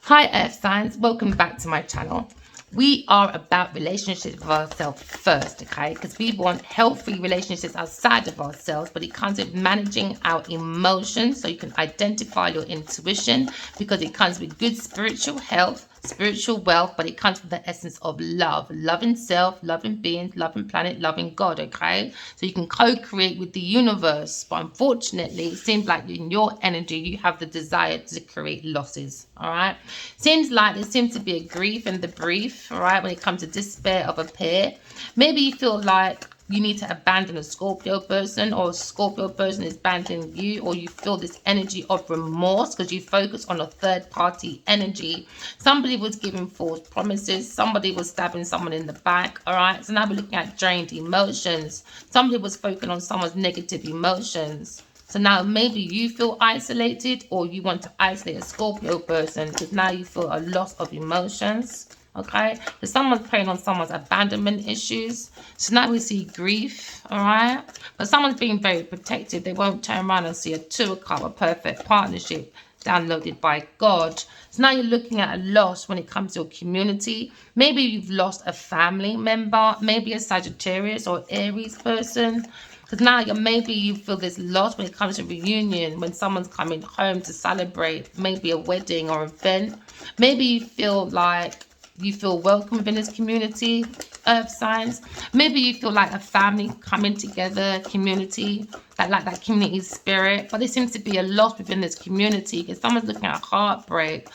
Hi Earth Signs, welcome back to my channel. We are about relationships with ourselves first, okay? Because we want healthy relationships outside of ourselves, but it comes with managing our emotions so you can identify your intuition, because it comes with good spiritual health, spiritual wealth, but it comes from the essence of love. Loving self, loving beings, loving planet, loving God, okay? So you can co-create with the universe, but unfortunately, it seems like in your energy, you have the desire to create losses, all right? Seems like there seems to be a grief in the brief, all right, when it comes to despair of a pair. Maybe you feel like you need to abandon a Scorpio person, or a Scorpio person is abandoning you, or you feel this energy of remorse because you focus on a third party energy. Somebody was giving false promises, somebody was stabbing someone in the back, all right? So now we're looking at drained emotions. Somebody was focusing on someone's negative emotions. So now maybe you feel isolated, or you want to isolate a Scorpio person because now you feel a loss of emotions. Okay, because someone's preying on someone's abandonment issues. So now we see grief, all right? But someone's being very protective. They won't turn around and see a two of cups, a perfect partnership downloaded by God. So now you're looking at a loss when it comes to your community. Maybe you've lost a family member, maybe a Sagittarius or Aries person. Because now maybe you feel this loss when it comes to reunion, when someone's coming home to celebrate, maybe a wedding or event. Maybe you feel like you feel welcome within this community, Earth signs. Maybe you feel like a family coming together, community, like that community spirit. But there seems to be a loss within this community because someone's looking at heartbreak.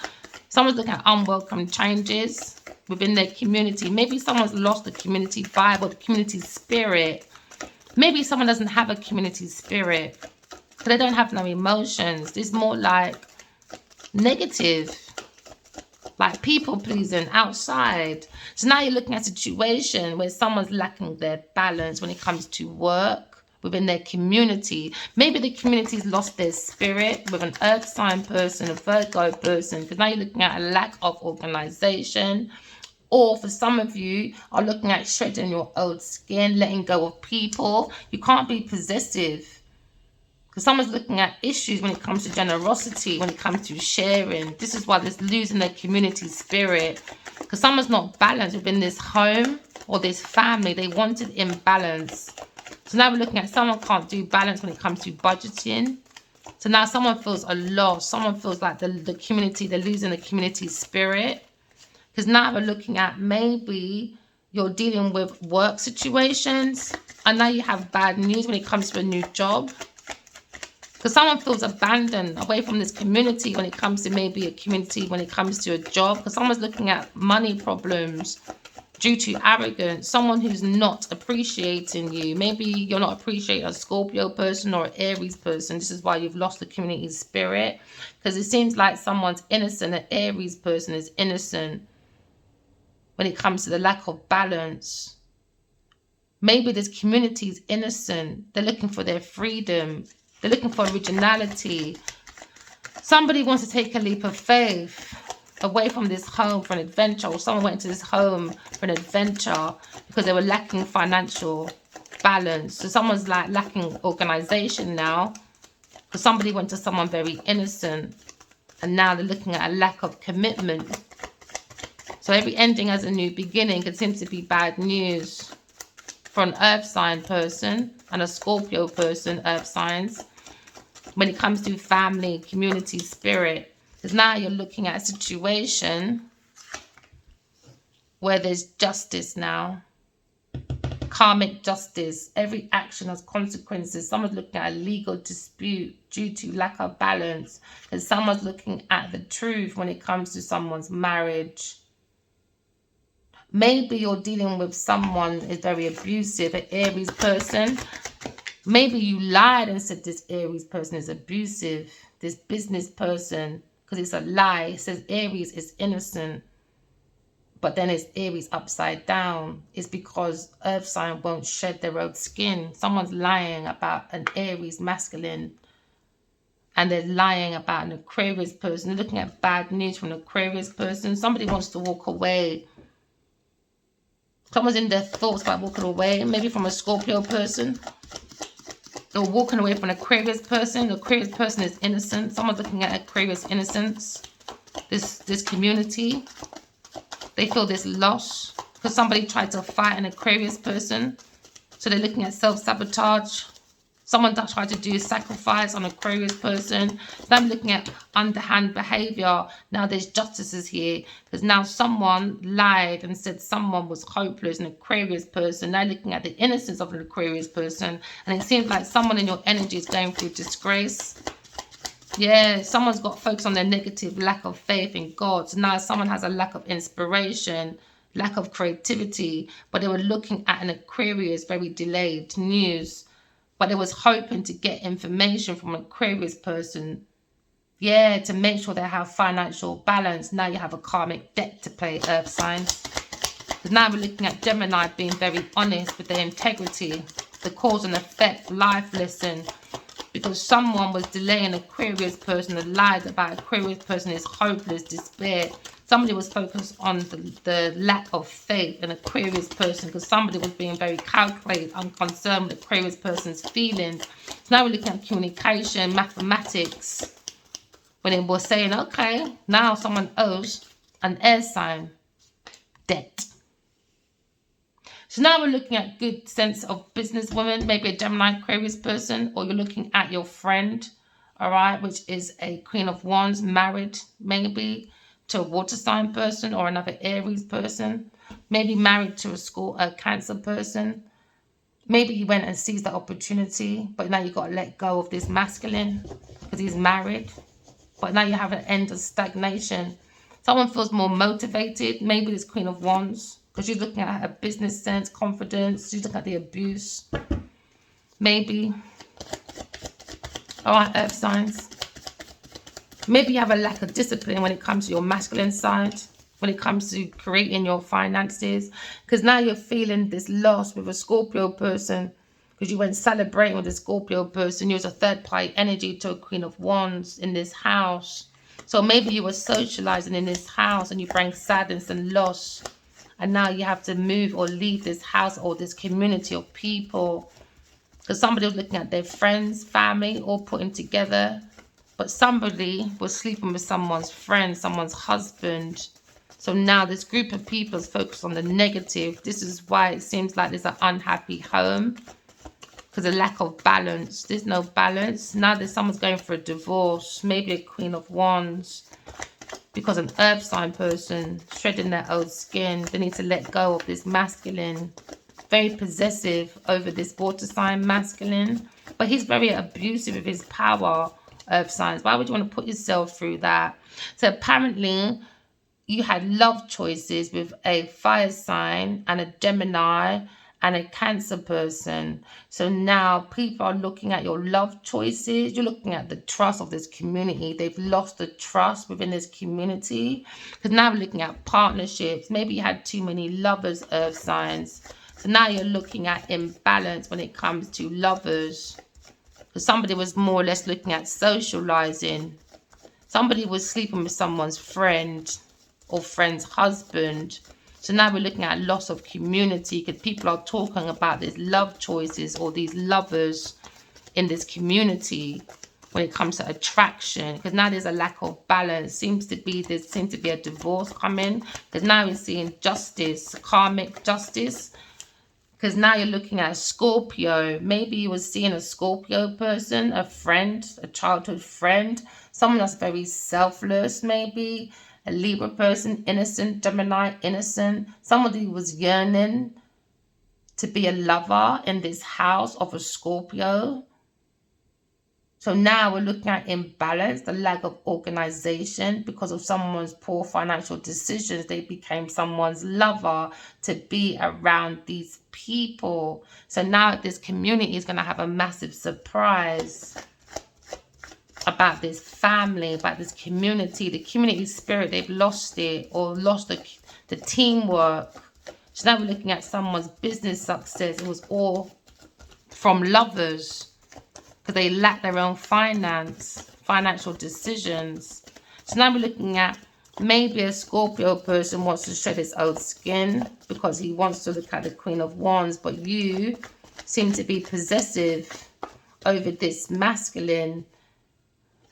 Someone's looking at unwelcome changes within their community. Maybe someone's lost the community vibe or the community spirit. Maybe someone doesn't have a community spirit because they don't have no emotions. It's more like negative, like people pleasing outside. So now you're looking at a situation where someone's lacking their balance when it comes to work within their community. Maybe the community's lost their spirit with an earth sign person, a Virgo person, because now you're looking at a lack of organization. Or for some of you are looking at shedding your old skin, letting go of people. You can't be possessive. Because someone's looking at issues when it comes to generosity, when it comes to sharing. This is why there's losing their community spirit. Because someone's not balanced within this home or this family. They wanted imbalance. So now we're looking at someone can't do balance when it comes to budgeting. So now someone feels a loss. Someone feels like the community, they're losing the community spirit. Because now we're looking at maybe you're dealing with work situations. And now you have bad news when it comes to a new job. Because someone feels abandoned away from this community when it comes to maybe a community, when it comes to a job. Because someone's looking at money problems due to arrogance. Someone who's not appreciating you. Maybe you're not appreciating a Scorpio person or an Aries person. This is why you've lost the community spirit. Because it seems like someone's innocent. An Aries person is innocent when it comes to the lack of balance. Maybe this community is innocent. They're looking for their freedom. They're looking for originality. Somebody wants to take a leap of faith away from this home for an adventure, or someone went into this home for an adventure because they were lacking financial balance. So someone's like lacking organization now because somebody went to someone very innocent, and now they're looking at a lack of commitment. So every ending has a new beginning. It seems to be bad news for an earth sign person and a Scorpio person, earth signs, when it comes to family, community, spirit. Because now you're looking at a situation where there's justice now. Karmic justice. Every action has consequences. Someone's looking at a legal dispute due to lack of balance. And someone's looking at the truth when it comes to someone's marriage. Maybe you're dealing with someone who's very abusive, an Aries person. Maybe you lied and said this Aries person is abusive, this business person, because it's a lie. It says Aries is innocent, but then it's Aries upside down. It's because earth sign won't shed their own skin. Someone's lying about an Aries masculine, and they're lying about an Aquarius person. They're looking at bad news from an Aquarius person. Somebody wants to walk away. Someone's in their thoughts about walking away, maybe from a Scorpio person. They're walking away from an Aquarius person. The Aquarius person is innocent. Someone's looking at Aquarius innocence. this community. They feel this loss because somebody tried to fight an Aquarius person. So they're looking at self-sabotage. Someone that tried to do sacrifice on an Aquarius person. So I'm looking at underhand behavior. Now there's justices here. Because now someone lied and said someone was hopeless, an Aquarius person. Now looking at the innocence of an Aquarius person. And it seems like someone in your energy is going through disgrace. Yeah, someone's got focus on their negative, lack of faith in God. So now someone has a lack of inspiration, lack of creativity. But they were looking at an Aquarius, very delayed news. But they was hoping to get information from an Aquarius person. Yeah, to make sure they have financial balance. Now you have a karmic debt to pay, Earth signs. Because now we're looking at Gemini being very honest with their integrity. The cause and effect, life lesson. Because someone was delaying Aquarius person and lied about Aquarius person is hopeless, despair. Somebody was focused on the lack of faith in Aquarius person because somebody was being very calculated, unconcerned with Aquarius person's feelings. So now we're looking at communication, mathematics. When it was saying, okay, now someone owes an air sign debt. So now we're looking at good sense of businesswoman, maybe a Gemini Aquarius person, or you're looking at your friend, all right, which is a Queen of Wands, married maybe to a water sign person or another Aries person, maybe married to a Cancer person. Maybe he went and seized the opportunity, but now you've got to let go of this masculine because he's married. But now you have an end of stagnation. Someone feels more motivated, maybe this Queen of Wands, because you're looking at her business sense, confidence. She's looking at the abuse. Maybe. All right, Earth signs. Maybe you have a lack of discipline when it comes to your masculine side, when it comes to creating your finances. Because now you're feeling this loss with a Scorpio person. Because you went celebrating with a Scorpio person. You was a third party energy to a Queen of Wands in this house. So maybe you were socializing in this house and you bring sadness and loss. And now you have to move or leave this house or this community of people. Because somebody was looking at their friends, family, all putting together. But somebody was sleeping with someone's friend, someone's husband. So now this group of people is focused on the negative. This is why it seems like there's an unhappy home. Because of lack of balance. There's no balance. Now there's someone's going for a divorce. Maybe a Queen of Wands. Because an Earth sign person shredding their old skin. They need to let go of this masculine. Very possessive over this water sign masculine. But he's very abusive of his power, Earth signs. Why would you want to put yourself through that? So apparently you had love choices with a fire sign and a Gemini and a Cancer person. So now people are looking at your love choices. You're looking at the trust of this community. They've lost the trust within this community. Because now we're looking at partnerships. Maybe you had too many lovers, Earth signs. So now you're looking at imbalance when it comes to lovers. Because somebody was more or less looking at socializing. Somebody was sleeping with someone's friend or friend's husband. So now we're looking at loss of community because people are talking about these love choices or these lovers in this community when it comes to attraction. Because now there's a lack of balance. There seems to be a divorce coming. Because now we're seeing justice, karmic justice. Because now you're looking at a Scorpio. Maybe you were seeing a Scorpio person, a friend, a childhood friend. Someone that's very selfless maybe. A Libra person, innocent, Gemini, innocent. Somebody was yearning to be a lover in this house of a Scorpio. So now we're looking at imbalance, the lack of organization because of someone's poor financial decisions. They became someone's lover to be around these people. So now this community is going to have a massive surprise about this family, about this community, the community spirit. They've lost it or lost the teamwork. So now we're looking at someone's business success. It was all from lovers because they lack their own financial decisions. So now we're looking at maybe a Scorpio person wants to shed his old skin because he wants to look at the Queen of Wands, but you seem to be possessive over this masculine.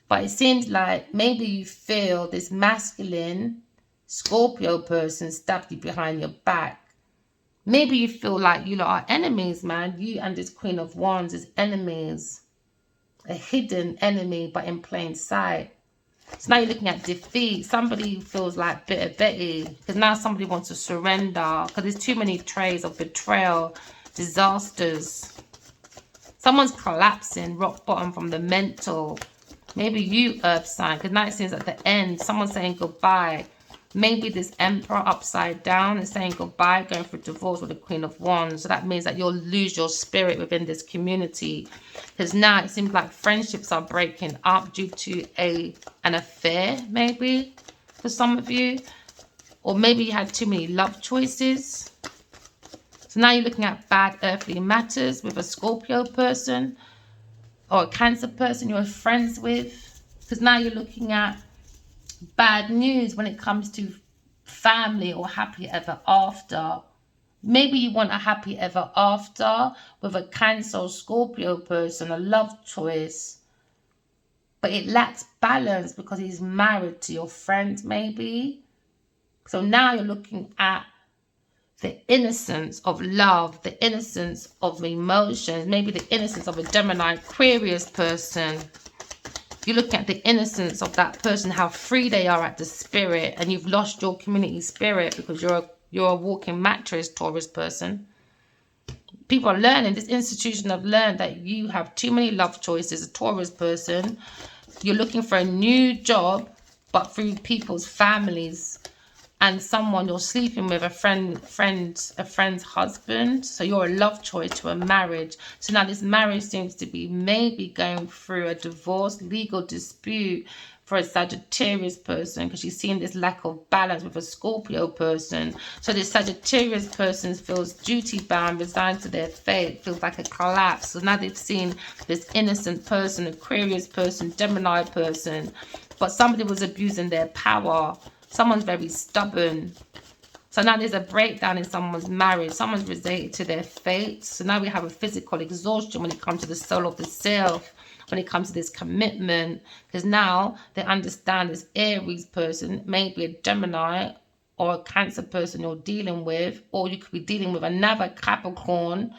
But it seems like maybe you feel this masculine Scorpio person stabbed you behind your back. Maybe you feel like you lot are enemies, man. You and this Queen of Wands is enemies. A hidden enemy, but in plain sight. So now you're looking at defeat. Somebody feels like bitter Betty, because now somebody wants to surrender, because there's too many traits of betrayal, disasters. Someone's collapsing, rock bottom from the mental. Maybe you, Earth sign, because now it seems at the end, someone's saying goodbye. Maybe this Emperor upside down is saying goodbye, going through divorce with the Queen of Wands. So that means that you'll lose your spirit within this community. Because now it seems like friendships are breaking up due to an affair, maybe, for some of you. Or maybe you had too many love choices. So now you're looking at bad earthly matters with a Scorpio person or a Cancer person you're friends with. Because now you're looking at bad news when it comes to family or happy ever after. Maybe you want a happy ever after with a Cancer or Scorpio person, a love choice, but it lacks balance because he's married to your friend, maybe. So now you're looking at the innocence of love, the innocence of emotions, maybe the innocence of a Gemini Aquarius person. You look at the innocence of that person, how free they are at the spirit, and you've lost your community spirit because you're a walking mattress, Taurus person. People are learning, this institution have learned that you have too many love choices, a Taurus person. You're looking for a new job, but through people's families, and someone you're sleeping with, a friend's husband. So you're a love choice to a marriage. So now this marriage seems to be maybe going through a divorce, legal dispute for a Sagittarius person, because you're seeing this lack of balance with a Scorpio person. So this Sagittarius person feels duty bound, resigned to their fate, feels like a collapse. So now they've seen this innocent person, Aquarius person, Gemini person, but somebody was abusing their power. Someone's very stubborn. So now there's a breakdown in someone's marriage. Someone's resilient to their fate. So now we have a physical exhaustion when it comes to the soul of the self, when it comes to this commitment. Because now they understand this Aries person, maybe a Gemini or a Cancer person you're dealing with, or you could be dealing with another Capricorn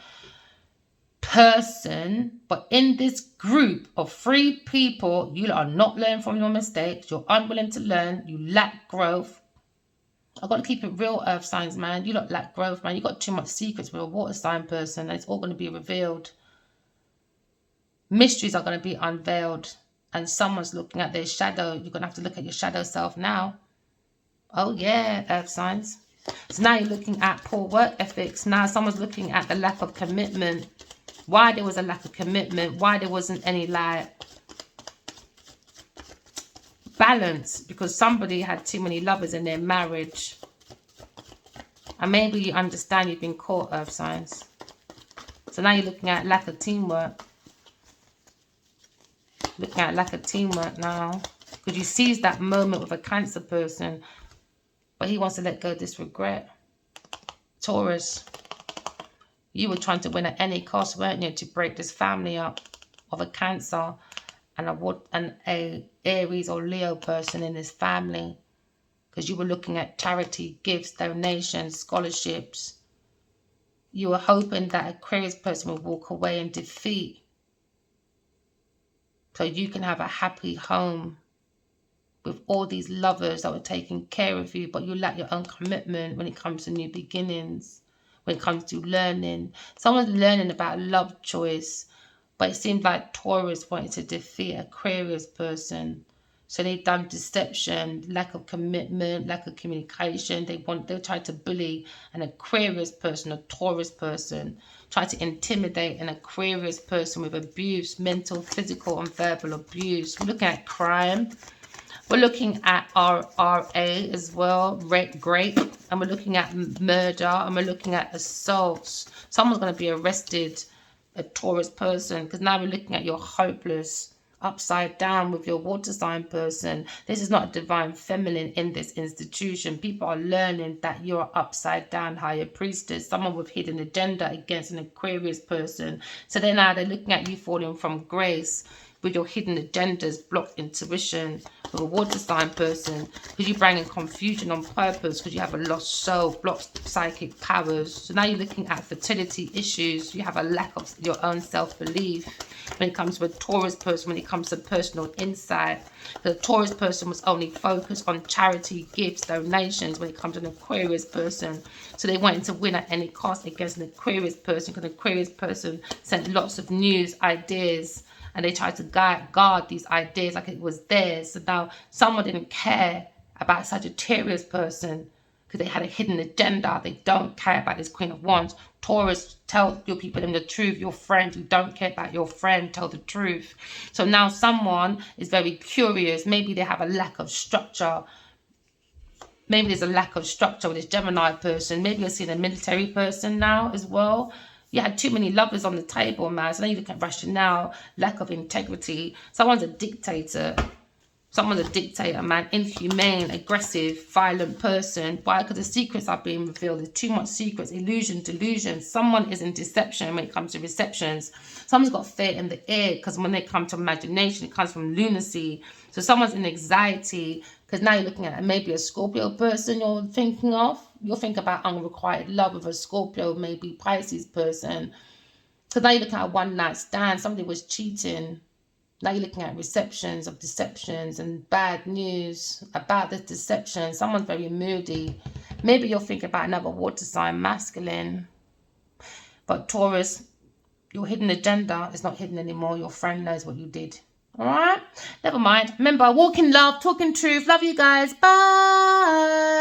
person. But in this group of 3 people, you are not learning from your mistakes. You're unwilling to learn. You lack growth. I've got to keep it real, Earth signs, man. You lot lack growth, man. You got too much secrets with a water sign person, and it's all going to be revealed. Mysteries are going to be unveiled, and someone's looking at their shadow. You're going to have to look at your shadow self now. Oh yeah, Earth signs. So now you're looking at poor work ethics. Now someone's looking at the lack of commitment. Why there was a lack of commitment, why there wasn't any like balance, because somebody had too many lovers in their marriage. And maybe you understand you've been caught, Earth signs. So now you're looking at lack of teamwork. Looking at lack of teamwork now, because you seized that moment with a Cancer person, but he wants to let go of this regret. Taurus, you were trying to win at any cost, weren't you, to break this family up of a Cancer and a Aries or Leo person in this family, because you were looking at charity, gifts, donations, scholarships. You were hoping that Aquarius person would walk away in defeat so you can have a happy home with all these lovers that were taking care of you, but you lack your own commitment when it comes to new beginnings, when it comes to learning. Someone's learning about love choice, but it seemed like Taurus wanted to defeat Aquarius person. So they've done deception, lack of commitment, lack of communication. They tried to bully an Aquarius person, a Taurus person, try to intimidate an Aquarius person with abuse, mental, physical, and verbal abuse. We're looking at crime. We're looking at RA as well, rape, and we're looking at murder, and we're looking at assaults. Someone's going to be arrested, a Taurus person, because now we're looking at you're hopeless, upside down with your water sign person. This is not a divine feminine in this institution. People are learning that you're upside down higher priestess, someone with hidden agenda against an Aquarius person. So then now they're looking at you falling from grace. with your hidden agendas, blocked intuition, with a water sign person, because you bring in confusion on purpose, because you have a lost soul, blocked psychic powers. So now you're looking at fertility issues. You have a lack of your own self-belief when it comes to a Taurus person, when it comes to personal insight. The Taurus person was only focused on charity, gifts, donations when it comes to an Aquarius person. So they wanted to win at any cost against an Aquarius person, because an Aquarius person sent lots of news, ideas, and they tried to guard these ideas like it was theirs. So now someone didn't care about Sagittarius person because they had a hidden agenda. They don't care about this Queen of Wands. Taurus, tell your people the truth. Your friend, you don't care about your friend, tell the truth. So now someone is very curious. Maybe they have a lack of structure. Maybe there's a lack of structure with this Gemini person. Maybe you're seeing a military person now as well. You had too many lovers on the table, man. So now you look at rationale, lack of integrity. Someone's a dictator. Someone's a dictator, man. Inhumane, aggressive, violent person. Why? Because the secrets are being revealed. There's too much secrets, illusion, delusion. Someone is in deception when it comes to receptions. Someone's got fear in the air because when they come to imagination, it comes from lunacy. So someone's in anxiety because now you're looking at maybe a Scorpio person you're thinking of. You'll think about unrequited love with a Scorpio, maybe Pisces person. So now you're looking at a one-night stand. Somebody was cheating. Now you're looking at receptions of deceptions and bad news about this deception. Someone's very moody. Maybe you're thinking about another water sign, masculine. But Taurus, your hidden agenda is not hidden anymore. Your friend knows what you did. All right? Never mind. Remember, walk in love, talk in truth. Love you guys. Bye.